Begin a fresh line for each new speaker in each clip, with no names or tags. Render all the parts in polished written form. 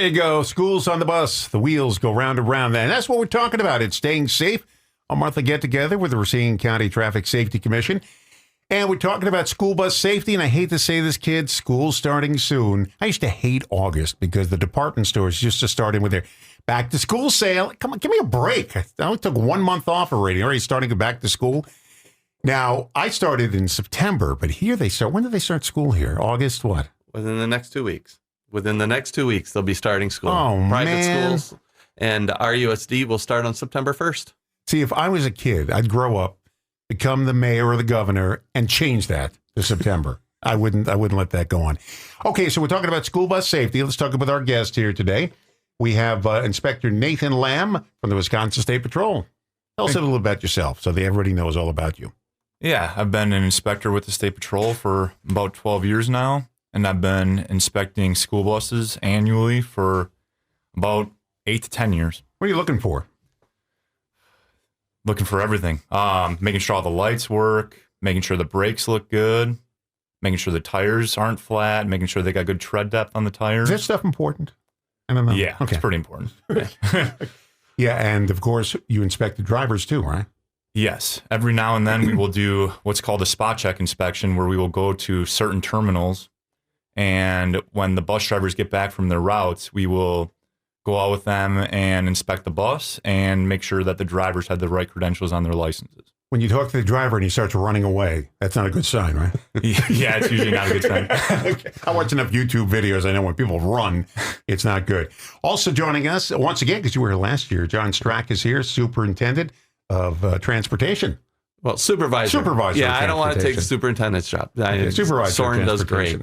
you go. School's on the bus. The wheels go round and round. And that's what we're talking about. It's staying safe. A monthly get-together with the Racine County Traffic Safety Commission. And we're talking about school bus safety. And I hate to say this, kids, school's starting soon. I used to hate August because the department stores used to start in with their back-to-school sale. Come on, give me a break. I only took 1 month off already starting to go back to school. Now, I started in September, but here they start. When did they start school here? August what?
Within the next 2 weeks. Within the next 2 weeks, they'll be starting school.
Oh,
Private
man.
schools and RUSD will start on September 1st.
See, if I was a kid, I'd grow up, become the mayor or the governor, and change that to September. I wouldn't let that go on. Okay, so we're talking about school bus safety. Let's talk with our guest here today. We have Inspector Nathan Lamm from the Wisconsin State Patrol. Tell us a little about yourself so that everybody knows all about you.
Yeah, I've been an inspector with the State Patrol for about 12 years now, and I've been inspecting school buses annually for about 8 to 10 years.
What are you looking for?
Looking for everything. Making sure all the lights work, making sure the brakes look good, making sure the tires aren't flat, making sure they got good tread depth on the tires.
Is that stuff important? I don't know.
Yeah, okay. It's pretty important.
Yeah, and of course, you inspect the drivers too, right?
Yes. Every now and then we will do what's called a spot check inspection where we will go to certain terminals, and when the bus drivers get back from their routes, we will go out with them and inspect the bus and make sure that the drivers had the right credentials on their licenses.
When you talk to the driver and he starts running away, that's not a good sign, right?
Yeah, it's usually not a good sign.
Okay. I watch enough YouTube videos. I know when people run, it's not good. Also joining us, once again, because you were here last year, John Strack is here, Superintendent of Transportation.
Well, Supervisor.
Supervisor.
Yeah, I don't want to take the superintendent's job.
Okay, Supervisor.
Soren does great.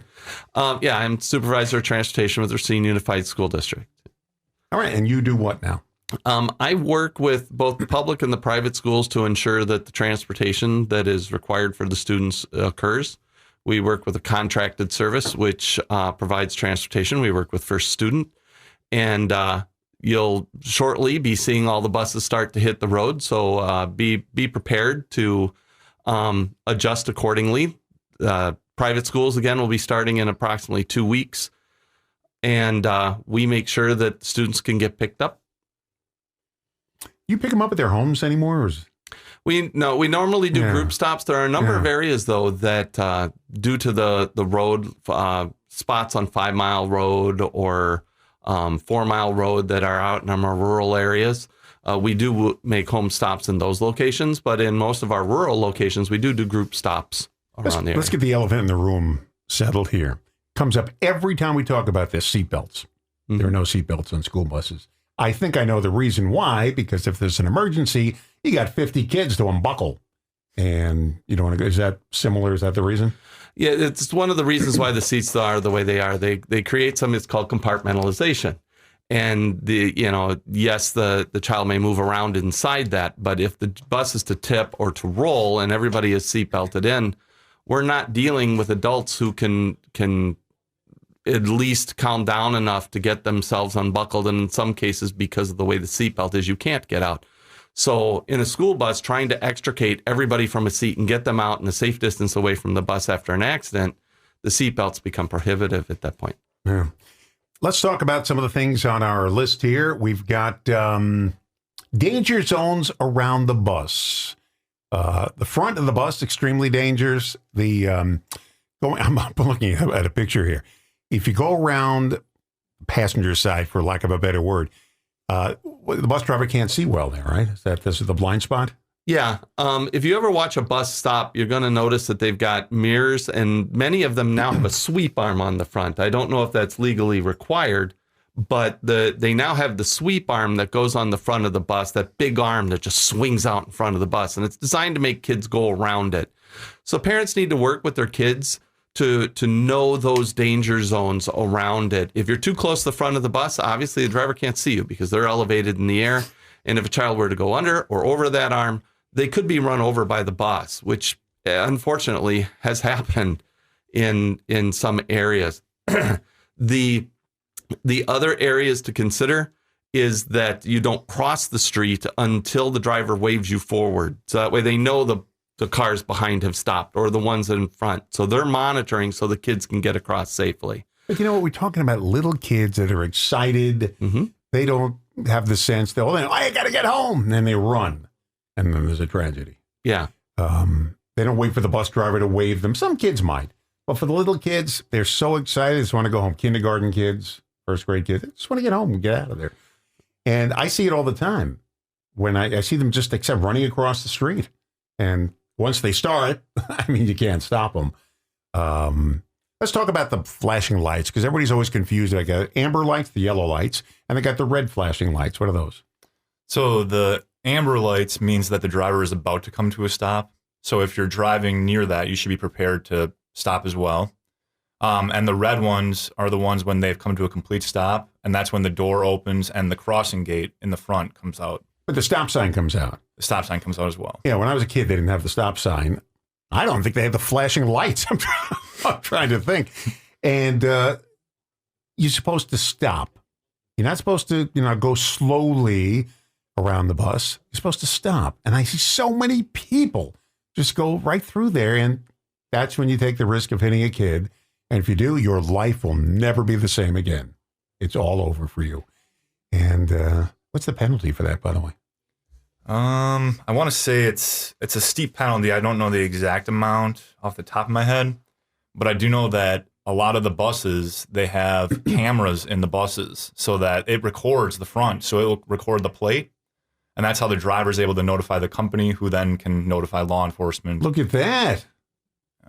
Yeah, I'm Supervisor of Transportation with Racine Unified School District.
All right, and you do what now?
I work with both the public and the private schools to ensure that the transportation that is required for the students occurs. We work with a contracted service, which provides transportation. We work with First Student, and you'll shortly be seeing all the buses start to hit the road. So be prepared to adjust accordingly. Private schools, again, will be starting in approximately 2 weeks. And we make sure that students can get picked up.
You pick them up at their homes anymore? Or
We normally do group stops. There are a number of areas, though, that due to the road spots on 5 Mile Road or 4 Mile Road that are out in our more rural areas, we do make home stops in those locations. But in most of our rural locations, we do group stops around the area.
Let's get the elephant in the room settled here. Comes up every time we talk about this, seatbelts. Mm-hmm. There are no seatbelts on school buses. I think I know the reason why, because if there's an emergency, you got 50 kids to unbuckle. And you don't want to go. Is that similar? Is that the reason?
Yeah, it's one of the reasons why the seats are the way they are. They create something that's called compartmentalization. And yes, the child may move around inside that, but if the bus is to tip or to roll and everybody is seatbelted in, we're not dealing with adults who can at least calm down enough to get themselves unbuckled. And in some cases, because of the way the seatbelt is, you can't get out. So in a school bus, trying to extricate everybody from a seat and get them out in a safe distance away from the bus after an accident, the seatbelts become prohibitive at that point.
Yeah. Let's talk about some of the things on our list here. We've got danger zones around the bus. The front of the bus, extremely dangerous. I'm looking at a picture here. If you go around the passenger side, for lack of a better word, the bus driver can't see well there, right? This is the blind spot?
Yeah. If you ever watch a bus stop, you're going to notice that they've got mirrors, and many of them now have a sweep arm on the front. I don't know if that's legally required, but they now have the sweep arm that goes on the front of the bus, that big arm that just swings out in front of the bus, and it's designed to make kids go around it. So parents need to work with their kids to know those danger zones around it. If you're too close to the front of the bus, obviously the driver can't see you because they're elevated in the air. And if a child were to go under or over that arm, they could be run over by the bus, which unfortunately has happened in some areas. The other areas to consider is that you don't cross the street until the driver waves you forward. So that way they know the cars behind have stopped or the ones in front. So they're monitoring so the kids can get across safely.
But you know what? We're talking about little kids that are excited.
Mm-hmm.
They don't have the sense that, I got to get home. And then they run. And then there's a tragedy.
Yeah.
They don't wait for the bus driver to wave them. Some kids might. But for the little kids, they're so excited. They just want to go home. Kindergarten kids, first grade kids, they just want to get home and get out of there. And I see it all the time when I see them just except running across the street. And once they start, I mean, you can't stop them. Let's talk about the flashing lights, because everybody's always confused. They got amber lights, the yellow lights, and they got the red flashing lights. What are those?
So the amber lights means that the driver is about to come to a stop. So if you're driving near that, you should be prepared to stop as well. And the red ones are the ones when they've come to a complete stop, and that's when the door opens and the crossing gate in the front comes out.
But the stop sign comes out.
The stop sign comes out as well.
Yeah, when I was a kid, they didn't have the stop sign. I don't think they had the flashing lights. I'm trying to think. And you're supposed to stop. You're not supposed to, go slowly around the bus. You're supposed to stop. And I see so many people just go right through there, and that's when you take the risk of hitting a kid. And if you do, your life will never be the same again. It's all over for you. And what's the penalty for that, by the way?
I want to say it's a steep penalty. I don't know the exact amount off the top of my head, but I do know that a lot of the buses, they have cameras in the buses so that it records the front. So it will record the plate. And that's how the driver is able to notify the company, who then can notify law enforcement.
Look at that.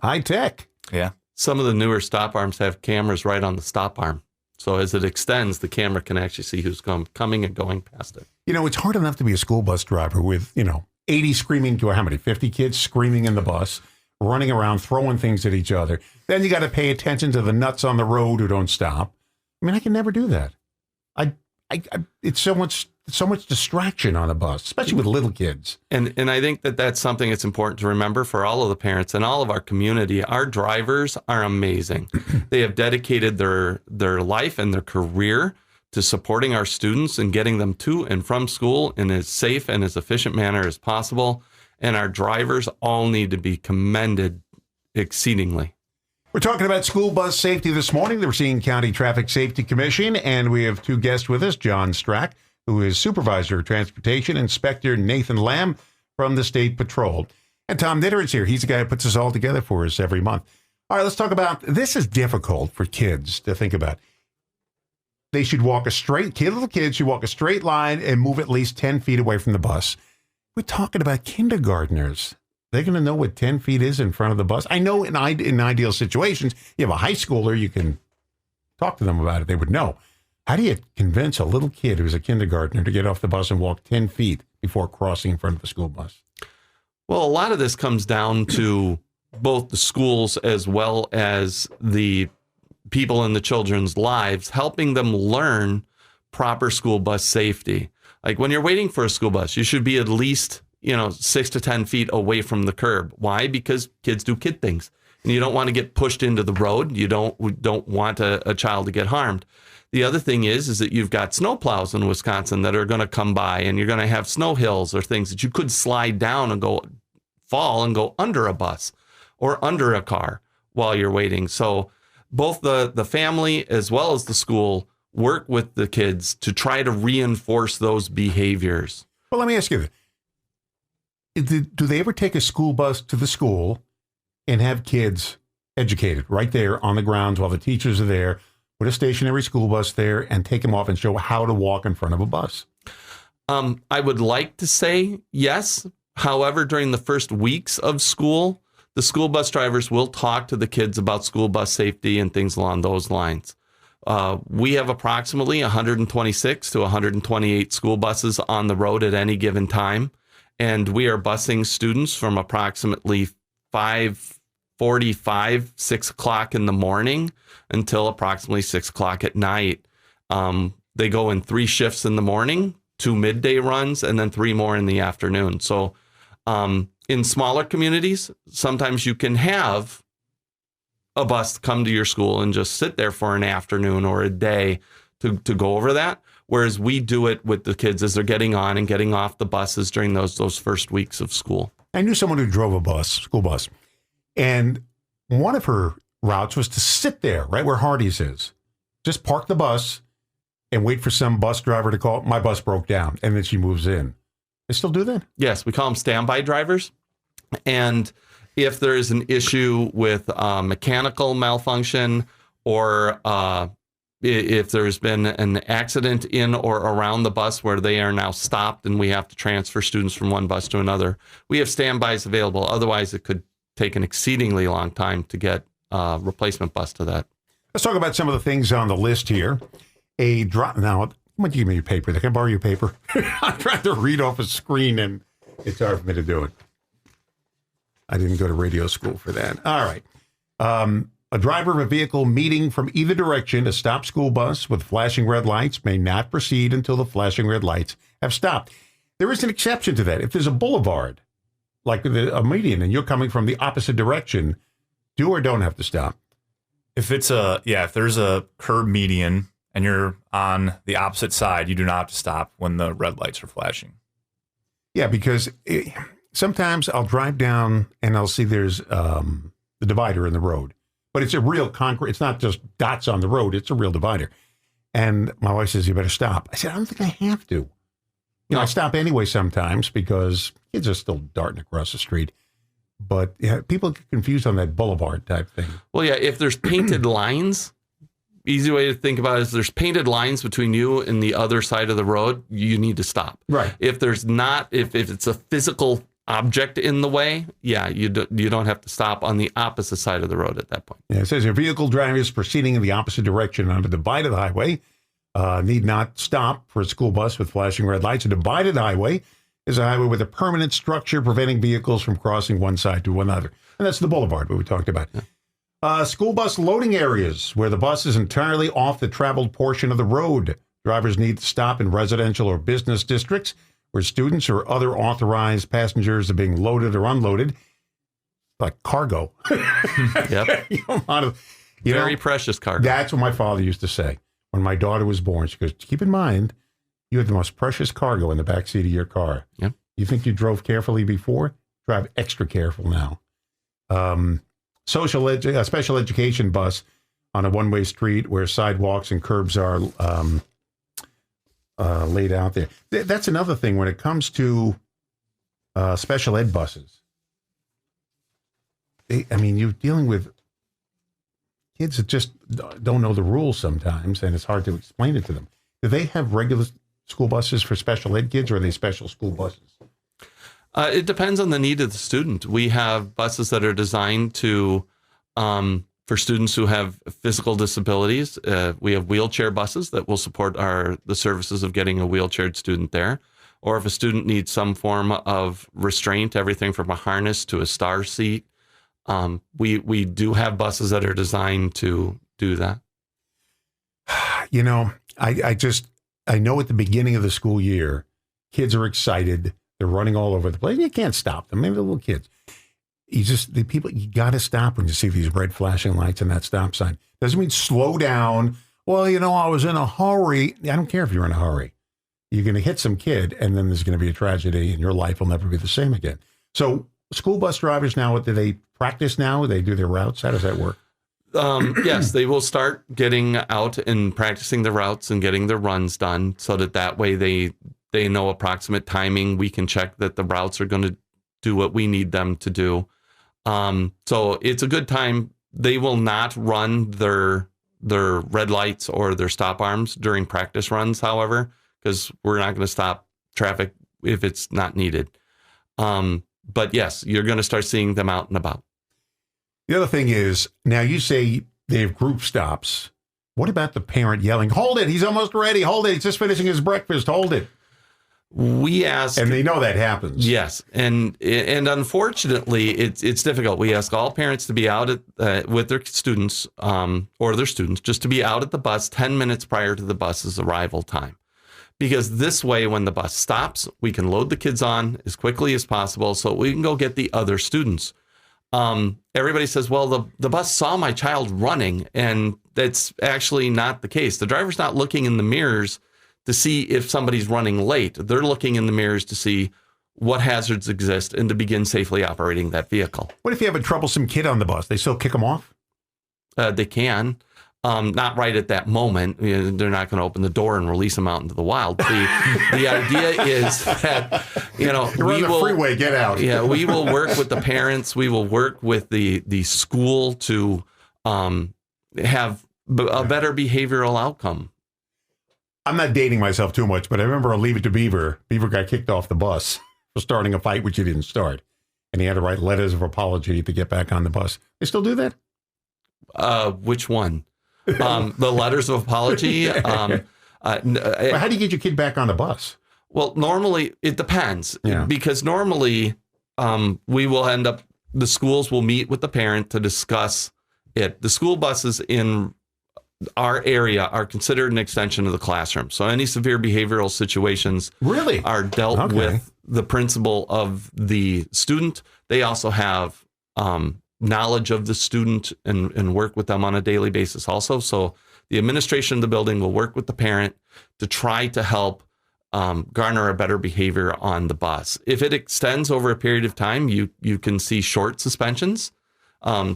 High tech.
Yeah.
Some of the newer stop arms have cameras right on the stop arm. So as it extends, the camera can actually see who's coming and going past it.
It's hard enough to be a school bus driver with, 80 screaming to how many? 50 kids screaming in the bus, running around, throwing things at each other. Then you got to pay attention to the nuts on the road who don't stop. I mean, I can never do that. It's so much distraction on a bus, especially with little kids.
And I think that's something that's important to remember for all of the parents and all of our community. Our drivers are amazing. They have dedicated their life and their career to supporting our students and getting them to and from school in as safe and as efficient manner as possible. And our drivers all need to be commended exceedingly.
We're talking about school bus safety this morning, the Racine County Traffic Safety Commission, and we have two guests with us, John Strack, who is Supervisor of Transportation, Inspector Nathan Lamm from the State Patrol. And Tom Nitter is here. He's the guy who puts this all together for us every month. All right, let's talk about, this is difficult for kids to think about. They should walk little kids should walk a straight line and move at least 10 feet away from the bus. We're talking about kindergartners. They're going to know what 10 feet is in front of the bus. I know in ideal situations, you have a high schooler, you can talk to them about it. They would know. How do you convince a little kid who's a kindergartner to get off the bus and walk 10 feet before crossing in front of the school bus?
Well, a lot of this comes down to both the schools as well as the people in the children's lives, helping them learn proper school bus safety. Like when you're waiting for a school bus, you should be at least 6 to 10 feet away from the curb. Why? Because kids do kid things, and you don't want to get pushed into the road. You don't want a child to get harmed. The other thing is that you've got snowplows in Wisconsin that are going to come by, and you're going to have snow hills or things that you could slide down and fall and go under a bus or under a car while you're waiting. So both the family as well as the school work with the kids to try to reinforce those behaviors.
Well, let me ask you this. Do they ever take a school bus to the school and have kids educated right there on the grounds while the teachers are there, put a stationary school bus there and take them off and show how to walk in front of a bus?
I would like to say yes. However, during the first weeks of school, the school bus drivers will talk to the kids about school bus safety and things along those lines. We have approximately 126 to 128 school buses on the road at any given time. And we are busing students from approximately 5:45, 6 o'clock in the morning until approximately 6 o'clock at night. They go in 3 shifts in the morning, 2 midday runs, and then 3 more in the afternoon. So in smaller communities, sometimes you can have a bus come to your school and just sit there for an afternoon or a day to go over that. Whereas we do it with the kids as they're getting on and getting off the buses during those first weeks of school.
I knew someone who drove a school bus, and one of her routes was to sit there right where Hardee's is. Just park the bus and wait for some bus driver to call, my bus broke down, and then she moves in. They still do that?
Yes, we call them standby drivers. And if there is an issue with mechanical malfunction or if there's been an accident in or around the bus where they are now stopped and we have to transfer students from one bus to another, we have standbys available. Otherwise, it could take an exceedingly long time to get a replacement bus to that.
Let's talk about some of the things on the list here. Now, why don't you give me your paper? Can I borrow your paper? I'm trying to read off a screen, and it's hard for me to do it. I didn't go to radio school for that. All right. A driver of a vehicle meeting from either direction, a stopped school bus with flashing red lights, may not proceed until the flashing red lights have stopped. There is an exception to that. If there's a boulevard, like a median, and you're coming from the opposite direction, do or don't have to stop.
If there's a curb median and you're on the opposite side, you do not have to stop when the red lights are flashing.
Yeah, because sometimes I'll drive down and I'll see there's the divider in the road. But it's a real concrete. It's not just dots on the road. It's a real divider. And my wife says, you better stop. I said, I don't think I have to. I stop anyway sometimes because kids are still darting across the street. But yeah, people get confused on that boulevard type thing.
Well, yeah, if there's painted lines, easy way to think about it is there's painted lines between you and the other side of the road, you need to stop.
Right.
If there's not, if it's a physical object in the way, yeah, you don't have to stop on the opposite side of the road at that point.
Yeah, it says your vehicle drivers proceeding in the opposite direction on a divided highway need not stop for a school bus with flashing red lights. A divided highway is a highway with a permanent structure preventing vehicles from crossing one side to another. And that's the boulevard that we talked about. Yeah. School bus loading areas where the bus is entirely off the traveled portion of the road. Drivers need to stop in residential or business districts where students or other authorized passengers are being loaded or unloaded, like cargo.
Yep. Very precious cargo.
That's what my father used to say when my daughter was born. She goes, keep in mind, you have the most precious cargo in the backseat of your car.
Yep.
You think you drove carefully before? Drive extra careful now. Special education bus on a one-way street where sidewalks and curbs are laid out there. That's another thing when it comes to special ed buses. You're dealing with kids that just don't know the rules sometimes, and it's hard to explain it to them. Do they have regular school buses for special ed kids, or are they special school buses?
It depends on the need of the student. We have buses that are designed to for students who have physical disabilities. We have wheelchair buses that will support the services of getting a wheelchaired student there. Or if a student needs some form of restraint, everything from a harness to a star seat, we do have buses that are designed to do that.
I know at the beginning of the school year, kids are excited. They're running all over the place. You can't stop them. Maybe the little kids. You got to stop when you see these red flashing lights and that stop sign. Doesn't mean slow down. Well, I was in a hurry. I don't care if you're in a hurry. You're going to hit some kid, and then there's going to be a tragedy, and your life will never be the same again. So school bus drivers now, do they practice now? Do they do their routes? How does that work?
Yes, they will start getting out and practicing the routes and getting their runs done so that way they know approximate timing. We can check that the routes are going to do what we need them to do. So it's a good time. They will not run their red lights or their stop arms during practice runs, however, because we're not going to stop traffic if it's not needed. But yes, you're going to start seeing them out and about.
The other thing is, now you say they have group stops. What about the parent yelling, hold it, he's almost ready, hold it, he's just finishing his breakfast, hold it?
We ask, and
they know that happens.
Yes, and unfortunately, it's difficult. We ask all parents to be out with their students or their students just to be out at the bus 10 minutes prior to the bus's arrival time, because this way, when the bus stops, we can load the kids on as quickly as possible, so we can go get the other students. Everybody says, well, the bus saw my child running, and that's actually not the case. The driver's not looking in the mirrors to see if somebody's running late. They're looking in the mirrors to see what hazards exist and to begin safely operating that vehicle.
What if you have a troublesome kid on the bus? They still kick them off?
They can. Not right at that moment. They're not going to open the door and release them out into the wild. The idea is that,
You're on the freeway, get out.
Yeah, we will work with the parents. We will work with the school to have a better behavioral outcome.
I'm not dating myself too much, but I remember on Leave It to Beaver, Beaver got kicked off the bus for starting a fight, which he didn't start. And he had to write letters of apology to get back on the bus. They still do that?
Which one? The letters of apology.
How do you get your kid back on the bus?
Well, normally it depends, because normally we will end up, the schools will meet with the parent to discuss it. The school buses in our area are considered an extension of the classroom. So any severe behavioral situations
really
are dealt with the principal of the student. They also have knowledge of the student and work with them on a daily basis also. So the administration of the building will work with the parent to try to help garner a better behavior on the bus. If it extends over a period of time, you can see short suspensions.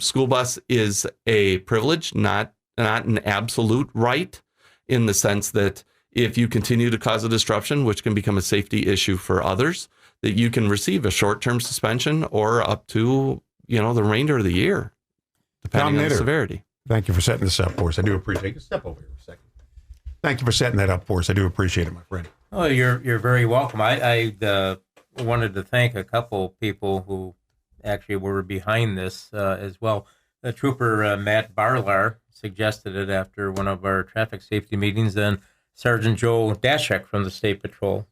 School bus is a privilege, not an absolute right, in the sense that if you continue to cause a disruption, which can become a safety issue for others, that you can receive a short-term suspension or up to the remainder of the year, depending on the severity.
Thank you for setting this up for us. I do appreciate it. Step over here a second. Thank you for setting that up for us. I do appreciate it, my friend.
Oh, you're very welcome. I wanted to thank a couple people who actually were behind this as well. The Trooper Matt Barlar suggested it after one of our traffic safety meetings. Then Sergeant Joe Dashek from the State Patrol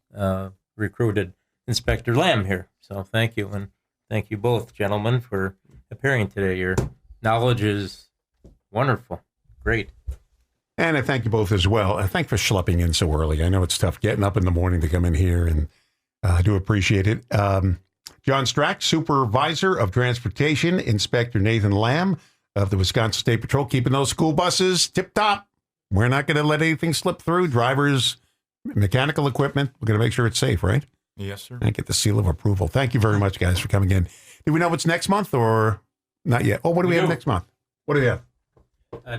recruited Inspector Lamm here. So thank you, and thank you both, gentlemen, for appearing today. Your knowledge is wonderful. Great.
And I thank you both as well. I thank you for schlepping in so early. I know it's tough getting up in the morning to come in here, and I do appreciate it. John Strack, Supervisor of Transportation, Inspector Nathan Lamm of the Wisconsin State Patrol, keeping those school buses tip-top. We're not going to let anything slip through. Drivers, mechanical equipment, we're going to make sure it's safe, right?
Yes, sir.
And get the seal of approval. Thank you very much, guys, for coming in. Do we know what's next month or not yet? Oh, what do we have next month? What do we have?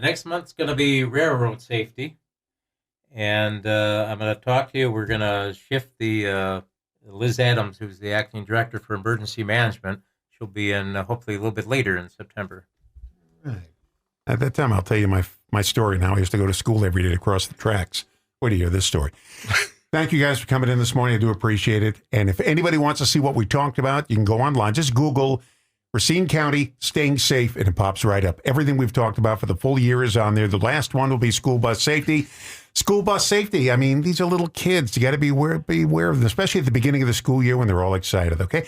Next month's going to be railroad safety. And I'm going to talk to you. We're going to shift the Liz Adams, who's the acting director for emergency management. She'll be in hopefully a little bit later in September.
Right. At that time, I'll tell you my story now. I used to go to school every day to cross the tracks. Wait to hear this story. Thank you guys for coming in this morning. I do appreciate it. And if anybody wants to see what we talked about, you can go online. Just Google Racine County staying safe, and it pops right up. Everything we've talked about for the full year is on there. The last one will be school bus safety. School bus safety. I mean, these are little kids. You got to be aware of them, especially at the beginning of the school year when they're all excited, okay?